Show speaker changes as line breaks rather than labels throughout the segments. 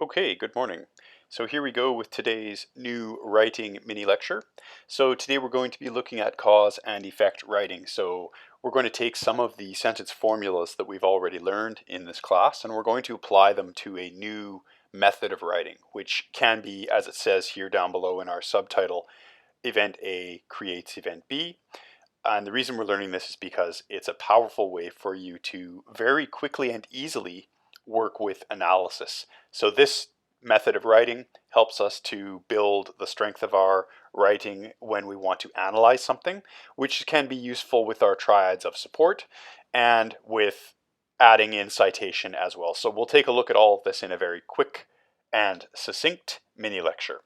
Okay, good morning. So here we go with today's new writing mini lecture. So today we're going to be looking at cause and effect writing. So we're going to take some of the sentence formulas that we've already learned in this class and we're going to apply them to a new method of writing, which can be, as it says here down below in our subtitle, Event A creates Event B. And the reason we're learning this is because it's a powerful way for you to very quickly and easily work with analysis. So this method of writing helps us to build the strength of our writing when we want to analyze something, which can be useful with our triads of support and with adding in citation as well. So we'll take a look at all of this in a very quick and succinct mini lecture.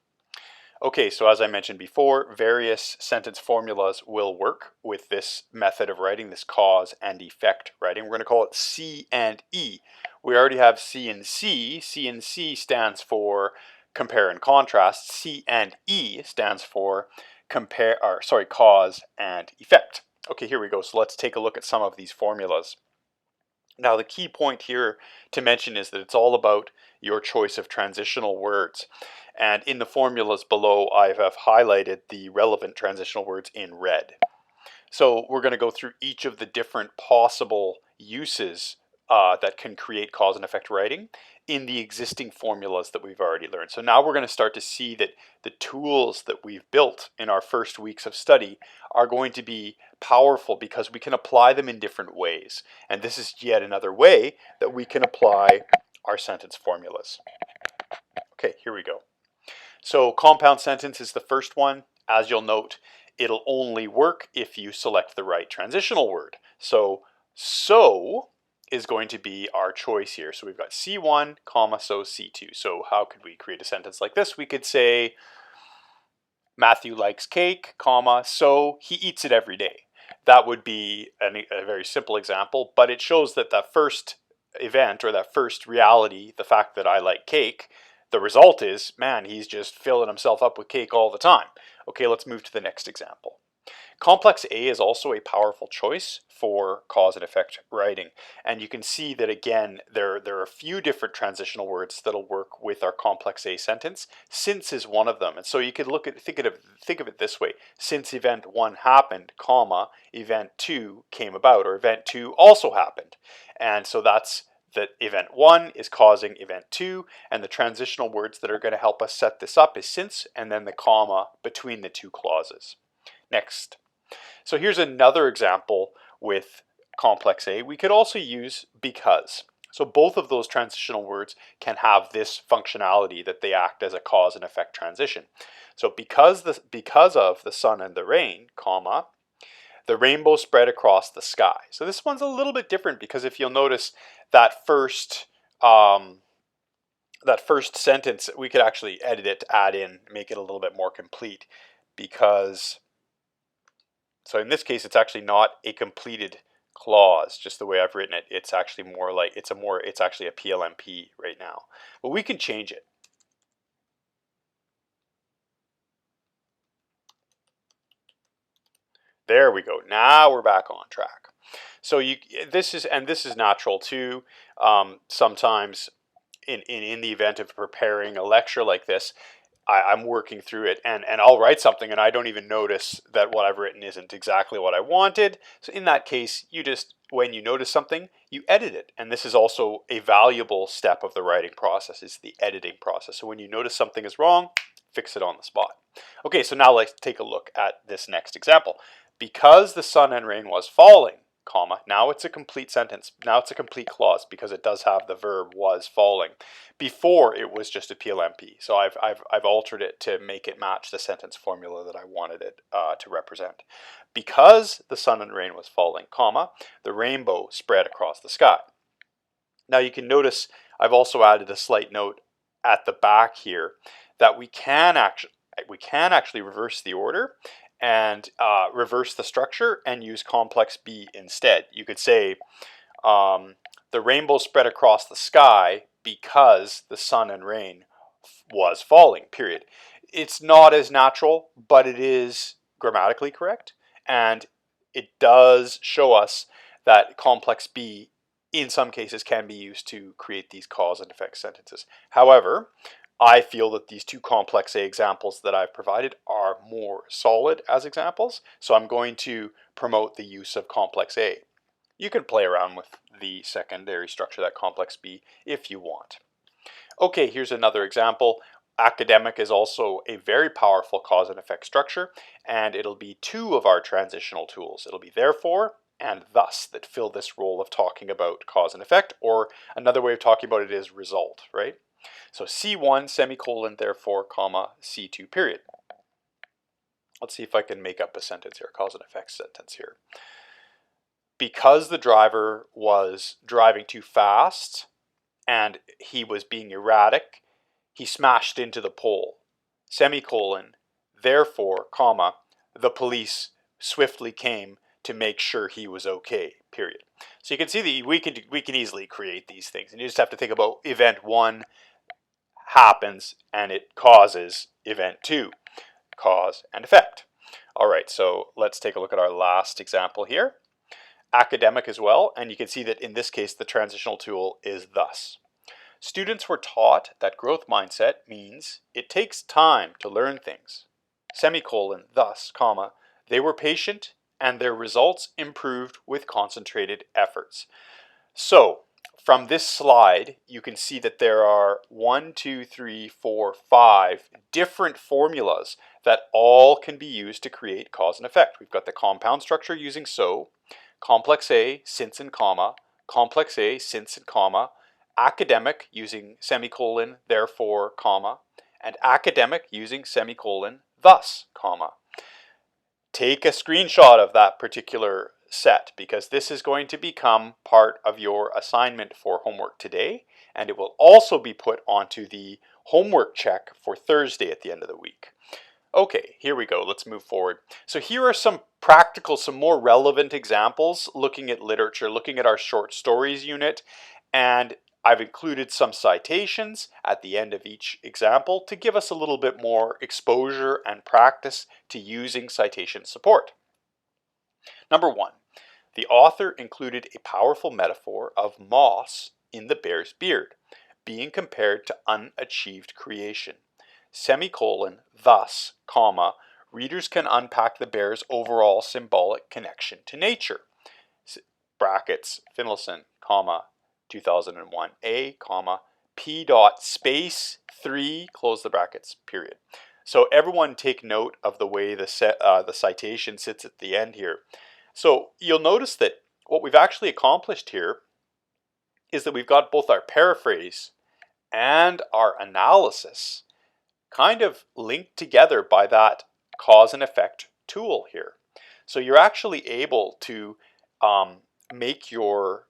Okay, so as I mentioned before, various sentence formulas will work with this method of writing, this cause and effect writing. We're going to call it C and E. We already have C and C. C and C stands for compare and contrast. C and E stands for cause and effect. Okay, here we go. So let's take a look at some of these formulas. Now, the key point here to mention is that it's all about your choice of transitional words. And in the formulas below, I have highlighted the relevant transitional words in red. So we're going to go through each of the different possible uses that can create cause and effect writing in the existing formulas that we've already learned. So now we're going to start to see that the tools that we've built in our first weeks of study are going to be powerful because we can apply them in different ways. And this is yet another way that we can apply our sentence formulas. Okay, here we go. So compound sentence is the first one. As you'll note, it'll only work if you select the right transitional word. So is going to be our choice here. So we've got C1, comma, so C2. So how could we create a sentence like this? We could say, Matthew likes cake, comma, so he eats it every day. That would be a very simple example, but it shows that that first event or that first reality, the fact that I like cake, the result is, man, he's just filling himself up with cake all the time. Okay, let's move to the next example. Complex A is also a powerful choice for cause and effect writing. And you can see that again, there are a few different transitional words that'll work with our complex A sentence. Since is one of them. And so you could think of it this way. Since event 1 happened, comma, event 2 came about, or event 2 also happened. And so that's that event 1 is causing event 2, and the transitional words that are going to help us set this up is since, and then the comma between the two clauses. Next. So here's another example with complex A. We could also use because. So both of those transitional words can have this functionality that they act as a cause and effect transition. So because of the sun and the rain, comma, the rainbow spread across the sky. So this one's a little bit different because if you'll notice that first sentence, we could actually edit it, add in, make it a little bit more complete because. So in this case, it's actually not a completed clause, just the way I've written it. It's actually more like, it's actually a PLMP right now. But we can change it. There we go. Now we're back on track. So this is natural too. Sometimes in the event of preparing a lecture like this, I'm working through it and I'll write something and I don't even notice that what I've written isn't exactly what I wanted. So in that case, when you notice something, you edit it. And this is also a valuable step of the writing process, is the editing process. So when you notice something is wrong, fix it on the spot. Okay, so now let's take a look at this next example. Because the sun and rain was falling, comma, now it's a complete sentence. Now it's a complete clause because it does have the verb was falling. Before it was just a PLMP. So I've altered it to make it match the sentence formula that I wanted it to represent. Because the sun and rain was falling, comma, the rainbow spread across the sky. Now you can notice I've also added a slight note at the back here that we can actually reverse the order and reverse the structure and use complex B instead. You could say the rainbow spread across the sky because the sun and rain was falling, period. It's not as natural, but it is grammatically correct. And it does show us that complex B in some cases can be used to create these cause and effect sentences. However, I feel that these two complex A examples that I've provided are more solid as examples, so I'm going to promote the use of complex A. You can play around with the secondary structure, that complex B, if you want. Okay, here's another example. Academic is also a very powerful cause and effect structure, and it'll be two of our transitional tools. It'll be therefore and thus that fill this role of talking about cause and effect, or another way of talking about it is result, right? So C1 semicolon therefore comma C2 period. Let's see if I can make up a sentence here, cause and effect sentence here. Because the driver was driving too fast and he was being erratic, he smashed into the pole. Semicolon, therefore, comma, the police swiftly came to make sure he was okay, period. So you can see that we can easily create these things, and you just have to think about event 1 happens and it causes event 2, cause and effect. All right, so let's take a look at our last example here. Academic as well, and you can see that in this case the transitional tool is thus. Students were taught that growth mindset means it takes time to learn things. Semicolon, thus, comma, they were patient and their results improved with concentrated efforts. So, from this slide, you can see that there are 1, 2, 3, 4, 5 different formulas that all can be used to create cause and effect. We've got the compound structure using so, complex A, since and comma, complex A, since and comma, academic using semicolon, therefore, comma, and academic using semicolon, thus, comma. Take a screenshot of that particular set because this is going to become part of your assignment for homework today, and it will also be put onto the homework check for Thursday at the end of the week. Okay, here we go. Let's move forward. So here are some practical, some more relevant examples looking at literature, looking at our short stories unit, and I've included some citations at the end of each example to give us a little bit more exposure and practice to using citation support. Number 1, the author included a powerful metaphor of moss in the bear's beard, being compared to unachieved creation. Semicolon, thus, comma, readers can unpack the bear's overall symbolic connection to nature. Brackets, Finlayson, comma, 2001, A, comma, P dot space 3, close the brackets, period. So everyone take note of the way the citation sits at the end here. So you'll notice that what we've actually accomplished here is that we've got both our paraphrase and our analysis kind of linked together by that cause and effect tool here. So you're actually able to make your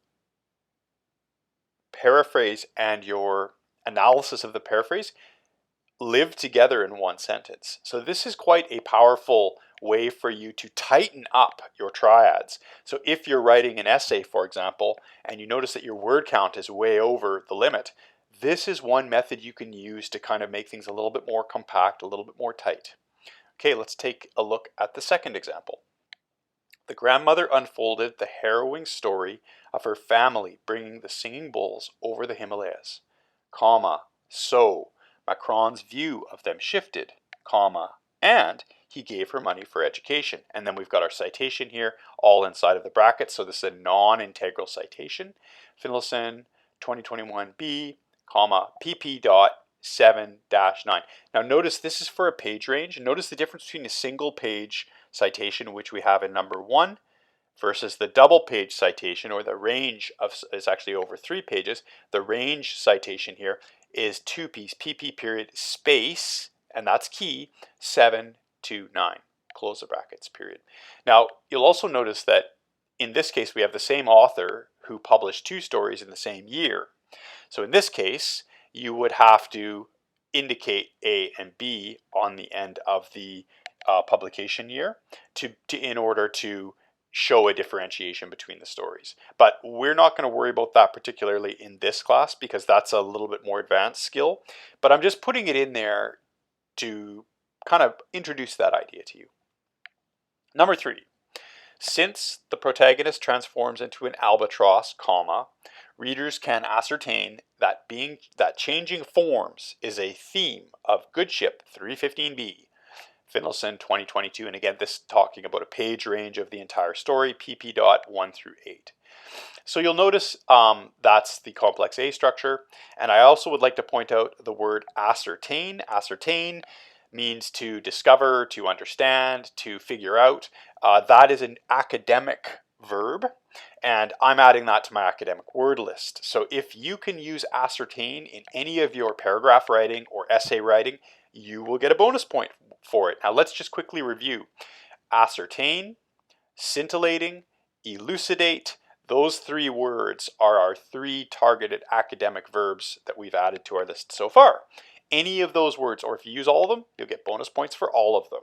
paraphrase and your analysis of the paraphrase live together in one sentence. So this is quite a powerful way for you to tighten up your triads. So if you're writing an essay, for example, and you notice that your word count is way over the limit, this is one method you can use to kind of make things a little bit more compact, a little bit more tight. Okay, let's take a look at the second example. The grandmother unfolded the harrowing story of her family bringing the singing bulls over the Himalayas, comma, so Macron's view of them shifted, comma, and he gave her money for education. And then we've got our citation here, all inside of the brackets, so this is a non-integral citation. Finlayson, 2021b, comma, pp dot 7-9. Now notice this is for a page range. Notice the difference between a single page citation, which we have in number 1, versus the double page citation, or the range is actually over 3 pages. The range citation here is 2 piece, pp period, space, and that's key, 7 to 9, close the brackets, period. Now you'll also notice that in this case we have the same author who published 2 stories in the same year. So in this case you would have to indicate A and B on the end of the publication year in order to show a differentiation between the stories. But we're not going to worry about that particularly in this class because that's a little bit more advanced skill. But I'm just putting it in there to kind of introduce that idea to you. Number 3, Since the protagonist transforms into an albatross, comma, readers can ascertain that changing forms is a theme of Good Ship 315B. Finlayson 2022, and again, this talking about a page range of the entire story, pp. 1 through 8. So you'll notice that's the complex A structure, and I also would like to point out the word ascertain. Ascertain means to discover, to understand, to figure out. That is an academic verb, and I'm adding that to my academic word list. So if you can use ascertain in any of your paragraph writing or essay writing, you will get a bonus point for it. Now let's just quickly review. Ascertain, scintillating, elucidate, those three words are our three targeted academic verbs that we've added to our list so far. Any of those words, or if you use all of them, you'll get bonus points for all of them.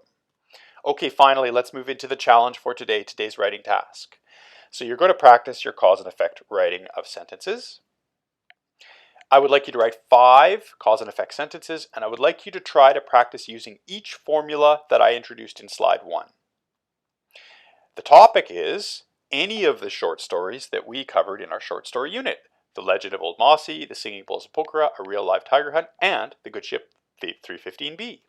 Okay, finally, let's move into the challenge for today's writing task. So you're going to practice your cause and effect writing of sentences. I would like you to write 5 cause and effect sentences, and I would like you to try to practice using each formula that I introduced in slide 1. The topic is any of the short stories that we covered in our short story unit. The Legend of Old Mossy, The Singing Bulls of Pokhara, A Real Live Tiger Hunt, and The Good Ship 315B.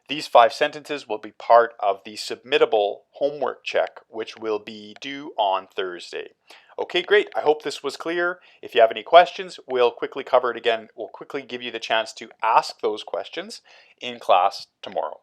These 5 sentences will be part of the submittable homework check, which will be due on Thursday. Okay, great. I hope this was clear. If you have any questions, we'll quickly cover it again. We'll quickly give you the chance to ask those questions in class tomorrow.